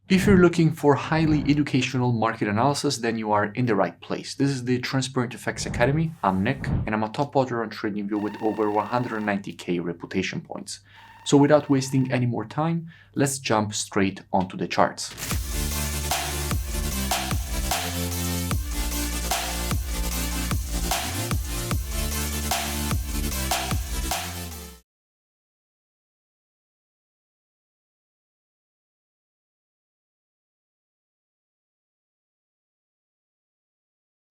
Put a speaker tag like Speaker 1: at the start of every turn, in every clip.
Speaker 1: If you're looking for highly educational market analysis, then you are in the right place. This is the Transparent Effects Academy. I'm Nick, and I'm a top podder on TradingView with over 190k reputation points. So without wasting any more time, let's jump straight onto the charts.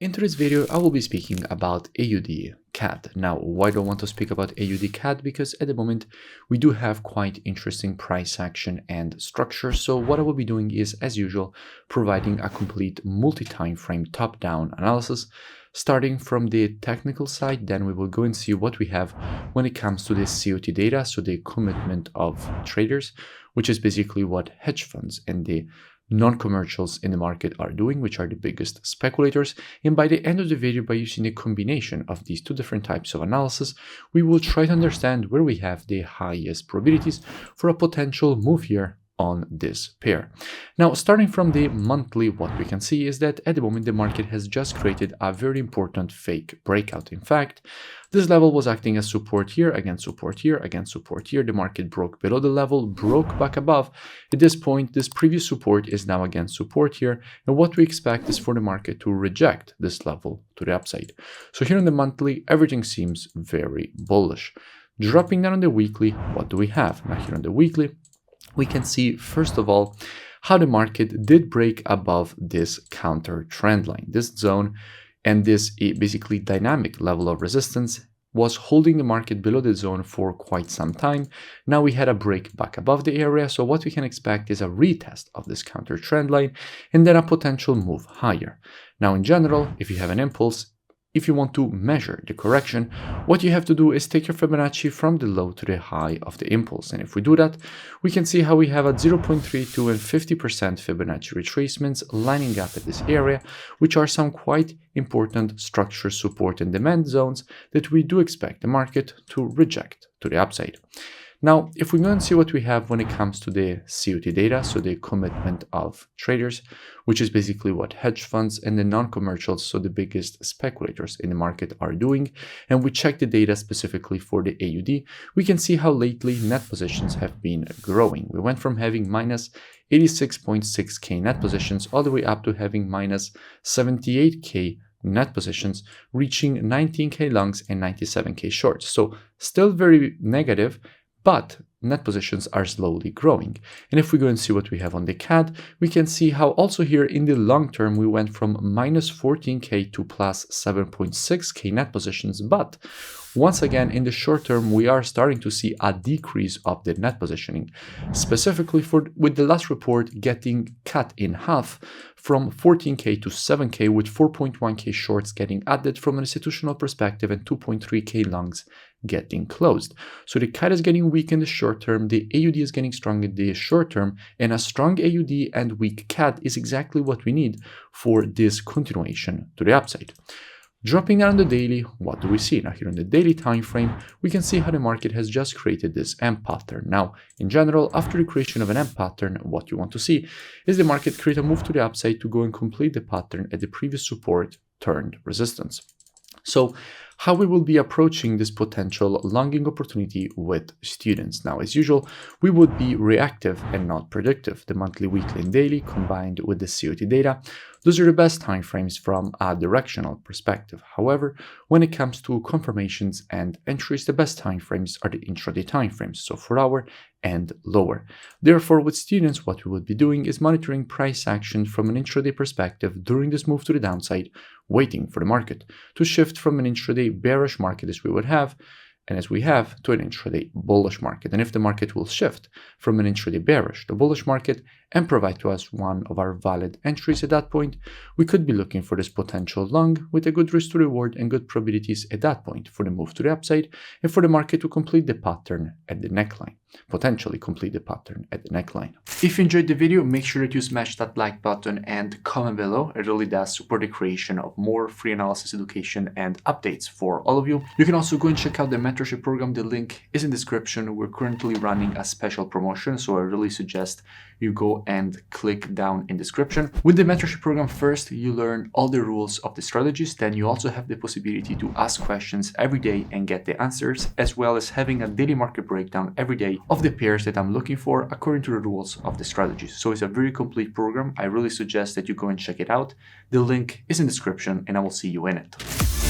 Speaker 1: In today's video, I will be speaking about AUDCAD. Now, why do I want to speak about AUDCAD? Because at the moment, we do have quite interesting price action and structure. So what I will be doing is, as usual, providing a complete multi-time frame top-down analysis, starting from the technical side. Then we will go and see what we have when it comes to the COT data, so the commitment of traders, which is basically what hedge funds and the non-commercials in the market are doing, which are the biggest speculators. And by the end of the video, by using a combination of these two different types of analysis, we will try to understand where we have the highest probabilities for a potential move here on this pair. Now, starting from the monthly, what we can see is that at the moment the market has just created a very important fake breakout. In fact, this level was acting as support here, against support here, against support here. The market broke below the level, broke back above. At this point, this previous support is now against support here, and what we expect is for the market to reject this level to the upside. So here on the monthly, everything seems very bullish. Dropping down on the weekly, what do we have? Now here on the weekly, we can see, first of all, how the market did break above this counter trend line. This zone and this basically dynamic level of resistance was holding the market below the zone for quite some time. Now we had a break back above the area. So what we can expect is a retest of this counter trend line and then a potential move higher. Now, in general, if you have an impulse, if you want to measure the correction, what you have to do is take your Fibonacci from the low to the high of the impulse. And if we do that, we can see how we have a 0.32 and 50% Fibonacci retracements lining up at this area, which are some quite important structure support and demand zones that we do expect the market to reject to the upside. Now, if we go and see what we have when it comes to the COT data, so the commitment of traders, which is basically what hedge funds and the non-commercials, so the biggest speculators in the market are doing, and we check the data specifically for the AUD, we can see how lately net positions have been growing. We went from having minus 86.6k net positions all the way up to having minus 78k net positions, reaching 19k longs and 97k shorts. So still very negative, but net positions are slowly growing. And if we go and see what we have on the CAD, we can see how also here in the long term, we went from minus 14k to plus 7.6k net positions. But once again, in the short term, we are starting to see a decrease of the net positioning, specifically with the last report getting cut in half from 14k to 7k, with 4.1k shorts getting added from an institutional perspective and 2.3k longs getting closed. So the CAD is getting weak in the short term, the AUD is getting strong in the short term, and a strong AUD and weak CAD is exactly what we need for this continuation to the upside. Dropping down the daily, what do we see? Now here in the daily time frame, we can see how the market has just created this M pattern. Now, in general, after the creation of an M pattern, what you want to see is the market create a move to the upside to go and complete the pattern at the previous support turned resistance. So how we will be approaching this potential longing opportunity with students. Now, as usual, we would be reactive and not predictive. The monthly, weekly, and daily combined with the COT data, those are the best timeframes from a directional perspective. However, when it comes to confirmations and entries, the best timeframes are the intraday timeframes, so 4 hour and lower. Therefore, with students, what we would be doing is monitoring price action from an intraday perspective during this move to the downside, waiting for the market to shift from an intraday bearish market as we would have, and as we have, to an intraday bullish market. And if the market will shift from an intraday bearish to bullish market and provide to us one of our valid entries at that point, we could be looking for this potential long with a good risk to reward and good probabilities at that point for the move to the upside and for the market to complete the pattern at the neckline. potentially complete the pattern at the neckline. If you enjoyed the video, make sure that you smash that like button and comment below. It really does support the creation of more free analysis education and updates for all of you. You can also go and check out the mentorship program. The link is in the description. We're currently running a special promotion, so I really suggest you go and click down in description. With the mentorship program, first you learn all the rules of the strategies, then you also have the possibility to ask questions every day and get the answers, as well as having a daily market breakdown every day of the pairs that I'm looking for according to the rules of the strategies. So it's a very complete program. I really suggest that you go and check it out. The link is in the description and I will see you in it.